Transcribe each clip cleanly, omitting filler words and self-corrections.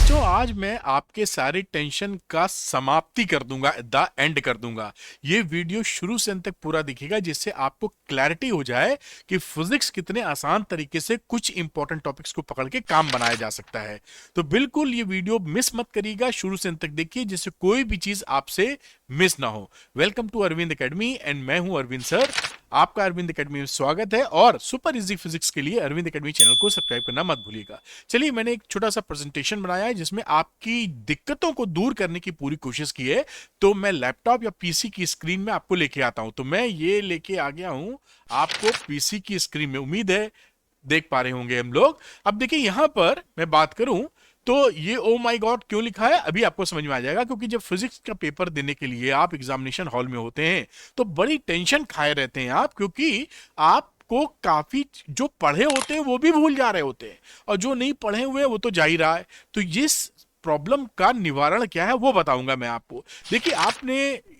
बच्चों आज मैं आपके सारे टेंशन का समाप्ति कर दूंगा, द एंड कर दूंगा। ये वीडियो शुरू से अंत तक पूरा दिखेगा जिससे आपको क्लैरिटी हो जाए कि फिजिक्स कितने आसान तरीके से कुछ इंपॉर्टेंट टॉपिक्स को पकड़ के काम बनाया जा सकता है। तो बिल्कुल ये वीडियो मिस मत करिएगा, शुरू से अंत तक देखिए जिससे कोई भी चीज आपसे मिस ना हो। Welcome to Arvind academy and मैं हूं अरविंद सर। आपका अरविंद एकेडमी में स्वागत है और सुपर इजी फिजिक्स के लिए अरविंद एकेडमी चैनल को सब्सक्राइब करना मत भूलिएगा। चलिए, मैंने एक छोटा सा प्रेजेंटेशन बनाया है जिसमें आपकी दिक्कतों को दूर करने की पूरी कोशिश की है। तो मैं लैपटॉप या पीसी की स्क्रीन में आपको लेके आता हूं। तो मैं ये लेके आ गया हूं आपको पीसी की स्क्रीन में, उम्मीद है देख पा रहे होंगे हम लोग। अब देखिए, यहां पर मैं बात करूं तो ये ओ माय गॉड क्यों लिखा है अभी आपको समझ में आ जाएगा, क्योंकि जब फिजिक्स का पेपर देने के लिए आप एग्जामिनेशन हॉल में होते हैं तो बड़ी टेंशन खाए रहते हैं आप, क्योंकि आपको काफी जो पढ़े होते हैं वो भी भूल जा रहे होते हैं और जो नहीं पढ़े हुए वो तो जा ही रहा है। तो इस प्रॉब्लम का निवारण क्या है वो बताऊंगा मैं आपको। देखिए,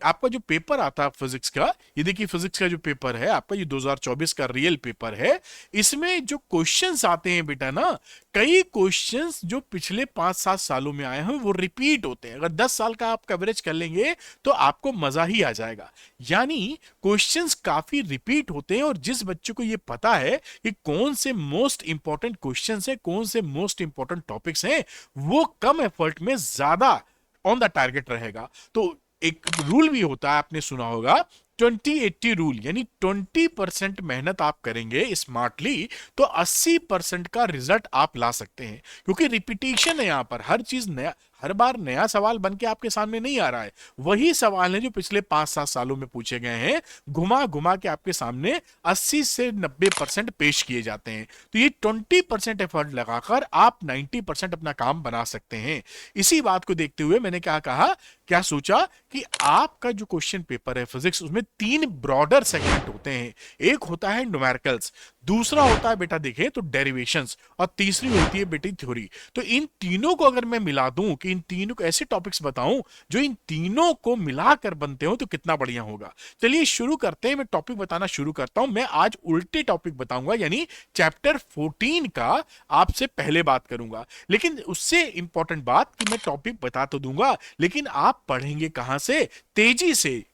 आपका जो पेपर आता है फिजिक्स का, ये देखिए फिजिक्स का जो पेपर है आपका, ये 2024 का रियल पेपर है। इसमें जो क्वेश्चंस आते हैं बेटा ना, कई क्वेश्चंस जो पिछले 5-7 सालों में आए हैं वो रिपीट होते हैं। अगर 10 साल का आप कवरेज कर लेंगे तो आपको मजा ही आ जाएगा। यानी क्वेश्चंस काफी रिपीट होते हैं और जिस बच्चे को ये पता है कि कौन से मोस्ट इंपॉर्टेंट क्वेश्चंस हैं, कौन से मोस्ट इंपॉर्टेंट टॉपिक्स हैं, वो कम एफर्ट में ज्यादा ऑन द टारगेट रहेगा। तो एक रूल भी होता है, आपने सुना होगा, 20-80 रूल, यानी 20% मेहनत आप करेंगे स्मार्टली तो 80% का रिजल्ट आप ला सकते हैं। क्योंकि रिपीटेशन है यहां पर, हर चीज नया, हर बार नया सवाल बन के आपके सामने नहीं आ रहा है। वही सवाल है जो पिछले 5-7 सालों में पूछे गए हैं, घुमा घुमा के आपके सामने 80 से 90% पेश किए जाते हैं। तो ये 20% एफर्ट लगाकर आप 90% अपना काम बना सकते हैं। इसी बात को देखते हुए मैंने क्या सोचा कि आपका जो क्वेश्चन पेपर है फिजिक्स, उसमें 3 ब्रॉडर सेगमेंट होते हैं। एक होता है न्यूमेरिकल्स, दूसरा होता है बेटा देखें तो डेरिवेशंस, और तीसरी होती है बेटी थ्योरी। तो इन तीनों को अगर मैं मिला दूं, कि इन तीनों को ऐसे टॉपिक्स बताऊं जो इन तीनों को मिलाकर बनते हो, तो कितना बढ़िया होगा। चलिए शुरू करते हैं, मैं टॉपिक बताना शुरू करता हूं। मैं आज उल्टे टॉपिक बताऊंगा, यानी चैप्टर 14 का आपसे पहले बात करूंगा। लेकिन उससे इंपॉर्टेंट बात कि मैं टॉपिक बता तो दूंगा, लेकिन आप पढ़ेंगे कहां से, तेजी से,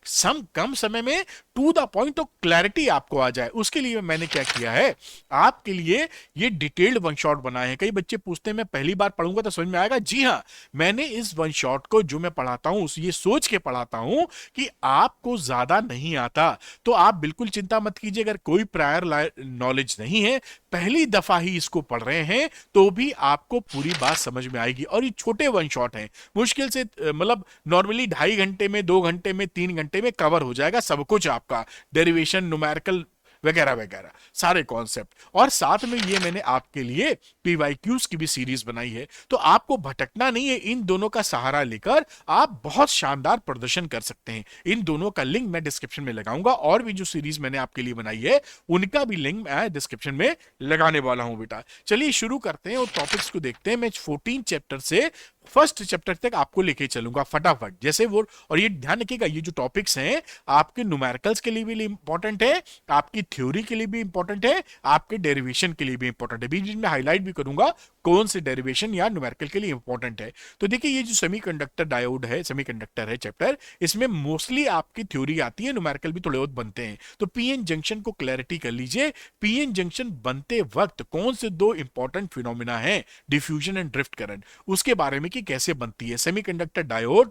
कम समय में, टू द पॉइंट, तो क्लैरिटी आपको आ जाए। उसके लिए मैंने क्या किया है, आपके लिए ये डिटेल्ड वन शॉट बनाए हैं। कई बच्चे पूछते हैं मैं पहली बार पढ़ूंगा तो समझ में आएगा। जी हाँ, मैंने इस वन शॉट को जो मैं पढ़ाता हूं ये सोच के पढ़ाता हूं कि आपको ज्यादा नहीं आता। तो आप बिल्कुल चिंता मत कीजिए, अगर कोई प्रायर नॉलेज नहीं है, पहली दफा ही इसको पढ़ रहे हैं, तो भी आपको पूरी बात समझ में आएगी। और ये छोटे वन शॉट हैं, मुश्किल से मतलब नॉर्मली 2.5 घंटे में, 2 घंटे में, 3 घंटे में कवर हो जाएगा सब कुछ आपका, डेरिवेशन, न्यूमेरिकल वगैरह वगैरह सारे कॉन्सेप्ट। और साथ में ये मैंने आपके लिए पीवाईक्यूज की भी सीरीज बनाई है, तो आपको भटकना नहीं है। इन दोनों का सहारा लेकर आप बहुत शानदार प्रदर्शन कर सकते हैं। इन दोनों का लिंक मैं डिस्क्रिप्शन में लगाऊंगा, और भी जो सीरीज मैंने आपके लिए बनाई है उनका भी लिंक मैं डिस्क्रिप्शन में लगाने वाला हूं बेटा। चलिए शुरू करते हैं और टॉपिक्स को देखते हैं। मैं 14 चैप्टर से फर्स्ट चैप्टर तक आपको लेके चलूंगा फटाफट, जैसे वो। और ये ध्यान रखिएगा, ये जो टॉपिक्स हैं आपके न्यूमेरिकल्स के लिए भी इंपॉर्टेंट है, आपकी थ्योरी के लिए भी इंपॉर्टेंट है, आपके डेरिवेशन के लिए भी इंपॉर्टेंट है। बीच बीच में हाईलाइट भी करूंगा कौन से डेरिवेशन या न्यूमेरिकल के लिए इंपॉर्टेंट है। तो देखिए, ये जो सेमीकंडक्टर डायोड है, सेमीकंडक्टर है चैप्टर, इसमें मोस्टली आपकी थ्योरी आती है, न्यूमेरिकल भी थोड़े बहुत बनते हैं। तो पीएन जंक्शन को क्लैरिटी कर लीजिए। पीएन जंक्शन बनते वक्त कौन से 2 इंपॉर्टेंट फिनोमिना है, डिफ्यूजन एंड ड्रिफ्ट करंट, उसके बारे में कि कैसे बनती है सेमीकंडक्टर डायोड,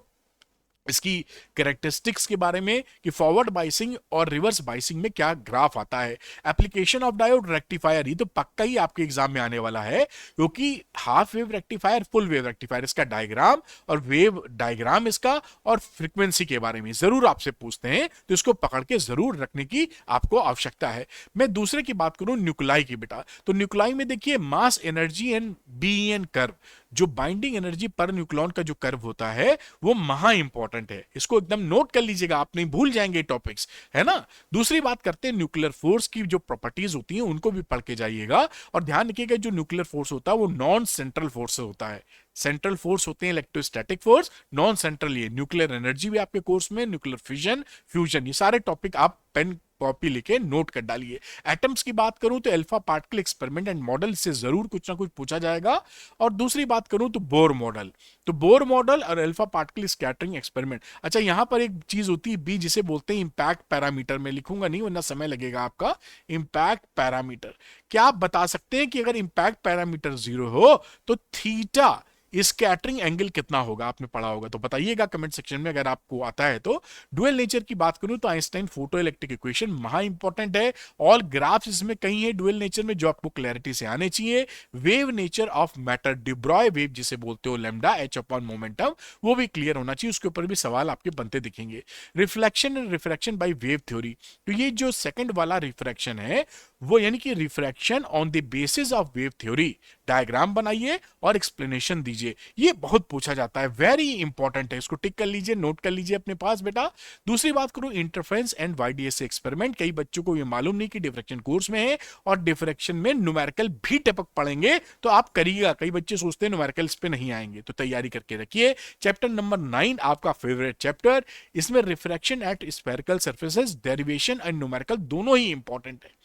इसकी कैरेक्टरिस्टिक्स के बारे में कि फॉरवर्ड बाइसिंग और रिवर्स बाइसिंग में क्या ग्राफ आता है, एप्लीकेशन ऑफ डायोड रेक्टिफायर, ये तो पक्का ही आपके एग्जाम में आने वाला है, क्योंकि half wave rectifier, full wave rectifier, इसका डायग्राम और वेव डायग्राम इसका, और फ्रीक्वेंसी के बारे में जरूर आपसे पूछते हैं, तो इसको पकड़ के जरूर रखने की आपको आवश्यकता है। मैं दूसरे की बात करूं न्यूक्लाई की बेटा, तो न्यूक्लाई में देखिए mass energy and BN curve, जो बाइंडिंग एनर्जी पर न्यूक्लॉन का जो कर्व होता है वो महा इंपॉर्टेंट है। इसको एकदम नोट कर लीजिएगा, आप नहीं भूल जाएंगे टॉपिक्स, है ना। दूसरी बात करते हैं न्यूक्लियर फोर्स की, जो प्रॉपर्टीज होती हैं उनको भी पढ़ के जाइएगा। और ध्यान रखिएगा, जो न्यूक्लियर फोर्स होता है वो नॉन सेंट्रल फोर्स होता है। सेंट्रल फोर्स होते हैं इलेक्ट्रोस्टैटिक फोर्स, नॉन सेंट्रल ये न्यूक्लियर एनर्जी भी आपके कोर्स में, न्यूक्लियर फिजन, फ्यूजन, ये सारे टॉपिक आप पेन कॉपी लेके नोट कर डालिए। एटम्स की बात करूं तो alpha particle experiment and model से जरूर कुछ ना कुछ पूछा जाएगा। और दूसरी बात करूं तो बोर मॉडल, तो बोर मॉडल और अल्फा पार्टिकल स्कैटरिंग एक्सपेरिमेंट। अच्छा, यहां पर एक चीज होती है बी, जिसे बोलते हैं इंपैक्ट पैरामीटर। में लिखूंगा नहीं वरना समय लगेगा आपका। इंपैक्ट पैरामीटर, क्या आप बता सकते हैं कि अगर इंपैक्ट पैरामीटर 0 हो तो थीटा स्कैटरिंग एंगल कितना होगा? आपने पढ़ा होगा तो बताइएगा कमेंट सेक्शन में अगर आपको आता है तो। डुअल नेचर की बात करूं तो आइंस्टाइन फोटो इलेक्ट्रिक इक्वेशन महा इंपॉर्टेंट है। ऑल ग्राफ्स इसमें कहीं है डुअल नेचर में जो आपको क्लैरिटी से आने चाहिए। Wave nature of matter, de Broglie wave जिसे बोलते हो, लैम्डा एच अपॉन मोमेंटम, वो भी क्लियर होना चाहिए। उसके ऊपर भी सवाल आपके बनते दिखेंगे। Reflection and refraction by wave theory, तो ये जो सेकंड वाला रिफ्रैक्शन है वो यानी कि refraction on the basis of wave theory, diagram बनाइए और एक्सप्लेनेशन दीजिए। ये बहुत पूछा जाता है, वेरी इंपॉर्टेंट है, इसको टिक कर लीजिए, नोट कर लीजिए अपने पास बेटा। दूसरी बात करूं इंटरफेरेंस एंड वाईडीएसए एक्सपेरिमेंट, कई बच्चों को ये मालूम नहीं कि डिफ्रैक्शन कोर्स में है और डिफ्रैक्शन में न्यूमेरिकल भी टपक पड़ेंगे, तो आप करिएगा। कई बच्चे सोचते हैं न्यूमेरिकल्स पे नहीं आएंगे, तो तैयारी करके रखिए। चैप्टर नंबर 9 आपका फेवरेट चैप्टर, इसमें refraction at spherical surfaces, derivation and numerical दोनों ही इंपॉर्टेंट है।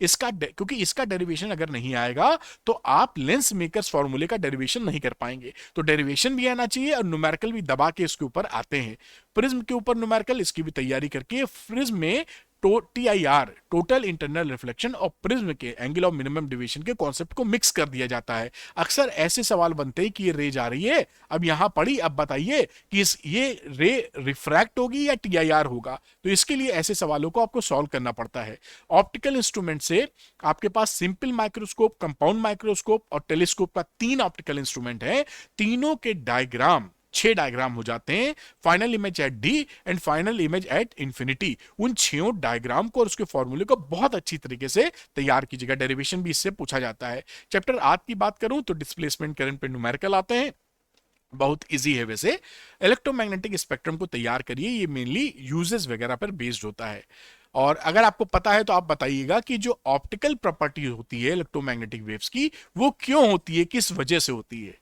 क्योंकि इसका डेरिवेशन अगर नहीं आएगा तो आप लेंस मेकर्स फॉर्मूले का डेरिवेशन नहीं कर पाएंगे। तो डेरिवेशन भी आना चाहिए और न्यूमेरिकल भी दबा के इसके ऊपर आते हैं। प्रिज्म के ऊपर न्यूमेरिकल, इसकी भी तैयारी करके। प्रिज्म में TIR, टोटल इंटरनल रिफ्लेक्शन, और प्रिज्म के एंगल ऑफ मिनिमम डेविएशन के कॉन्सेप्ट को मिक्स कर दिया जाता है। अक्सर ऐसे सवाल बनते हैं कि ये रे जा रही है, अब यहां पड़ी, अब बताइए कि ये रे रिफ्रैक्ट होगी या TIR होगा। तो इसके लिए ऐसे सवालों को आपको सॉल्व करना पड़ता है। ऑप्टिकल इंस्ट्रूमेंट से आपके पास सिंपल माइक्रोस्कोप, कंपाउंड माइक्रोस्कोप और टेलीस्कोप का 3 ऑप्टिकल इंस्ट्रूमेंट है। तीनों के डायग्राम 6 डायग्राम हो जाते हैं, final image at D and final image at infinity. उन 6 डायग्राम को और उसके फॉर्मूले को बहुत अच्छी तरीके से तैयार कीजिएगा, डेरिवेशन भी इससे पूछा जाता है। चैप्टर 8 की बात करूं तो डिस्प्लेसमेंट करंट पे न्यूमेरिकल आते हैं, बहुत इजी है वैसे। इलेक्ट्रोमैग्नेटिक स्पेक्ट्रम को तैयार करिए, ये मेनली यूजेस वगैरह पर बेस्ड होता है। और अगर आपको पता है तो आप बताइएगा कि जो ऑप्टिकल प्रॉपर्टी होती है इलेक्ट्रोमैग्नेटिक वेव्स की, वो क्यों होती है, किस वजह से होती है।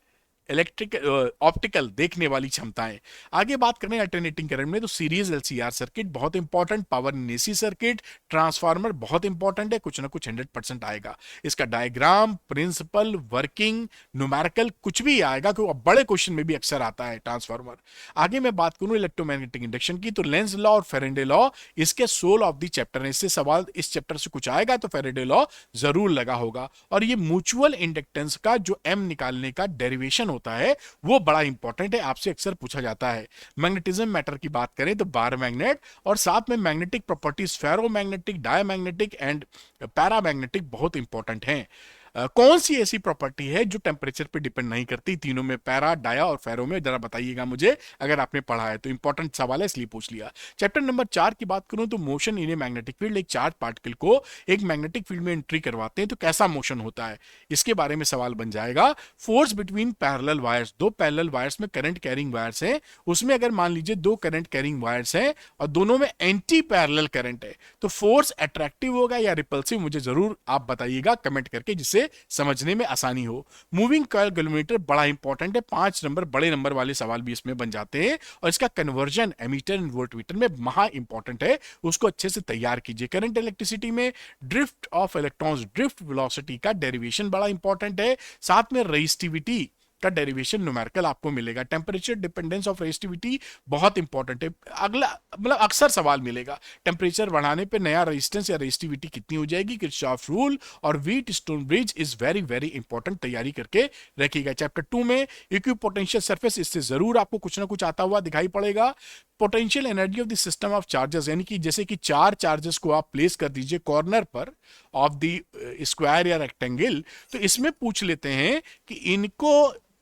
इलेक्ट्रिक ऑप्टिकल देखने वाली क्षमताएं। आगे बात करें अल्टरनेटिंग करंट में तो सीरीज एलसीआर सर्किट बहुत important, power in AC circuit, transformer बहुत इंपॉर्टेंट है, कुछ ना कुछ 100% आएगा। इसका डायग्राम, प्रिंसिपल, वर्किंग, न्यूमेरिकल कुछ भी आएगा, क्योंकि बड़े क्वेश्चन में भी अक्सर आता है ट्रांसफार्मर। आगे मैं बात करूं इलेक्ट्रोमैग्नेटिक इंडक्शन की तो लेंज लॉ और फेरेडे लॉ इसके सोल ऑफ द चैप्टर है। इससे सवाल इस चैप्टर से कुछ आएगा तो फेरेडे लॉ जरूर लगा होगा। और ये म्यूचुअल इंडक्टेंस का जो एम निकालने का डेरिवेशन होता है वो बड़ा इंपॉर्टेंट है, आपसे अक्सर पूछा जाता है। मैग्नेटिज्म मैटर की बात करें तो बार मैग्नेट, और साथ में magnetic properties ferromagnetic, diamagnetic and paramagnetic बहुत इंपॉर्टेंट हैं। कौन सी ऐसी प्रॉपर्टी है जो टेम्परेचर पे डिपेंड नहीं करती, तीनों में, पैरा, डाया और फेरो में, जरा बताइएगा मुझे अगर आपने पढ़ा है तो। इंपॉर्टेंट सवाल है इसलिए पूछ लिया। चैप्टर नंबर 4 की बात करूं तो motion in a magnetic field, एक चार्ज पार्टिकल को एक मैग्नेटिक फील्ड में एंट्री करवाते हैं तो कैसा मोशन होता है, इसके बारे में सवाल बन जाएगा। फोर्स बिटवीन पैरेलल वायर्स, दो पैरेलल वायर्स में करंट कैरिंग वायर्स हैं, उसमें अगर मान लीजिए दो करंट कैरिंग वायर्स हैं और दोनों में एंटी पैरेलल करंट है, तो फोर्स अट्रैक्टिव होगा या रिपल्सिव, मुझे जरूर आप बताइएगा कमेंट करके, जिससे समझने में आसानी हो। मूविंग कॉइल गैल्वेनोमीटर बड़ा इंपॉर्टेंट है, 5 नंबर बड़े नंबर वाले सवाल भी इसमें बन जाते हैं, और इसका कन्वर्जन एमीटर एंड वोल्टमीटर में महा इंपॉर्टेंट है, उसको अच्छे से तैयार कीजिए। करंट इलेक्ट्रिसिटी में drift of electrons, drift velocity का डेरिवेशन बड़ा इंपॉर्टेंट है, साथ में रेजिस्टिविटी का डेरिवेशन न्यूमेरिकल आपको मिलेगा। टेम्परेचर डिपेंडेंस ऑफ रेजिस्टिविटी बहुत इंपॉर्टेंट है, अगला मतलब अक्सर सवाल मिलेगा, टेम्परेचर बढ़ाने पे नया रेजिस्टेंस या रेजिस्टिविटी कितनी हो जाएगी, किरचॉफ रूल और wheat stone bridge is very very important, तैयारी करके रखिएगा। चैप्टर 2 में इक्विपोटेंशियल सरफेस, इससे जरूर आपको कुछ ना कुछ आता हुआ दिखाई पड़ेगा। Potential energy of the system of charges, यानी कि जैसे कि 4 चार्जेस को आप प्लेस कर दीजिए कॉर्नर पर ऑफ द स्क्वायर या रेक्टेंगल, तो इसमें पूछ लेते हैं कि इनको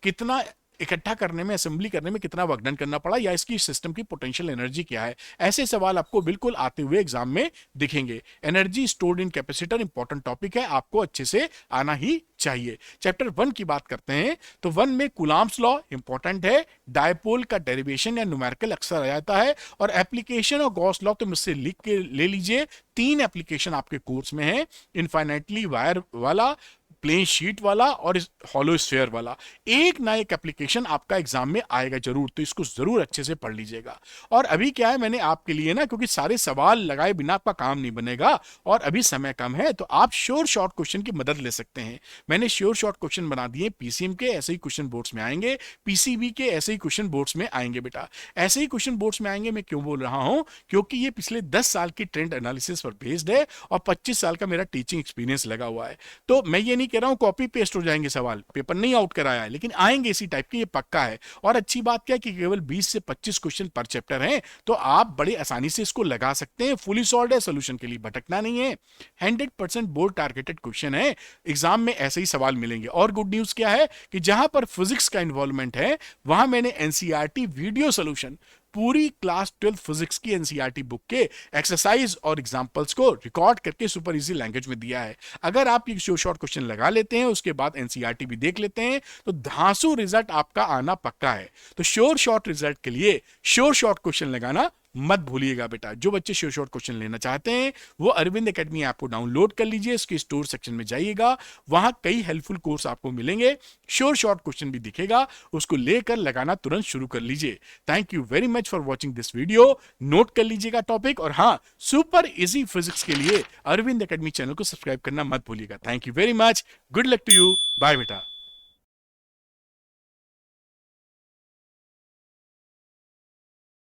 कितना इकट्ठा करने में, असेंबली करने में कितना वर्क डन करना पड़ा, या इसकी सिस्टम की पोटेंशियल एनर्जी क्या है। ऐसे सवाल आपको बिल्कुल आते हुए एग्जाम में दिखेंगे। Energy stored in capacitor important topic है, आपको अच्छे से आना ही चाहिए। चैप्टर 1 की बात करते हैं तो 1 में कूलॉम्स लॉ इंपॉर्टेंट है, डायपोल का डेरिवेशन या न्यूमेरिकल अक्सर आ जाता है, और एप्लीकेशन ऑफ गॉस लॉ तो मुझसे लिख के ले लीजिए, 3 एप्लीकेशन आपके कोर्स में है, इनफाइनाइटली वायर वाला, प्लेन शीट वाला और हॉलो स्फीयर वाला, एक ना एक एप्लीकेशन आपका एग्जाम में आएगा जरूर, तो इसको जरूर अच्छे से पढ़ लीजिएगा। और अभी क्या है, मैंने आपके लिए ना, क्योंकि सारे सवाल लगाए बिना आपका काम नहीं बनेगा और अभी समय कम है, तो आप श्योर शॉर्ट क्वेश्चन की मदद ले सकते हैं। मैंने श्योर शॉर्ट क्वेश्चन बना दिए, पीसीएम के ऐसे ही क्वेश्चन बोर्ड्स में आएंगे, पीसीबी के ऐसे ही क्वेश्चन बोर्ड्स में आएंगे बेटा। ऐसे ही क्वेश्चन बोर्ड्स में आएंगे, मैं क्यों बोल रहा हूं, क्योंकि ये पिछले 10 साल की ट्रेंड एनालिसिस पर बेस्ड है और 25 साल का मेरा टीचिंग एक्सपीरियंस लगा हुआ है। तो मैं ये नहीं कह रहा हूं कॉपी पेस्ट हो जाएंगे सवाल, पेपर नहीं आउट कराया है, लेकिन आएंगे इसी टाइप के, ये पक्का है। और अच्छी बात क्या है कि केवल 20 से 25 क्वेश्चन पर चैप्टर हैं, तो आप बड़ी आसानी से इसको लगा सकते हैं। फुली सॉल्व है, सोल्यूशन के लिए भटकना नहीं है। 100% बोर्ड टारगेटेड क्वेश्चन है, एग्जाम में ऐसे ही सवाल मिलेंगे। और गुड न्यूज क्या है कि जहां पर फिजिक्स का इन्वॉल्वमेंट है, वहां मैंने एनसीईआरटी वीडियो सोल्यूशन, पूरी क्लास 12 फिजिक्स की एनसीईआरटी बुक के एक्सरसाइज और एग्जांपल्स को रिकॉर्ड करके सुपर इजी लैंग्वेज में दिया है। अगर आप ये शॉर्ट क्वेश्चन लगा लेते हैं, उसके बाद एनसीईआरटी भी देख लेते हैं, तो धांसू रिजल्ट आपका आना पक्का है। तो श्योर शॉर्ट रिजल्ट के लिए श्योर शॉर्ट क्वेश्चन लगाना मत भूलिएगा बेटा। जो बच्चे श्योर शॉर्ट क्वेश्चन लेना चाहते हैं, वो अरविंद एकेडमी ऐप को डाउनलोड कर लीजिए, इसके स्टोर सेक्शन में जाइएगा, वहां कई हेल्पफुल कोर्स आपको मिलेंगे, श्योर शॉर्ट क्वेश्चन भी दिखेगा, उसको लेकर लगाना तुरंत शुरू कर लीजिए। Thank you very much for watching this video. Note कर लीजिएगा टॉपिक, और हाँ, सुपर इजी फिजिक्स के लिए अरविंद एकेडमी चैनल को सब्सक्राइब करना मत भूलिएगा। Thank you very much, good luck to you, bye बेटा।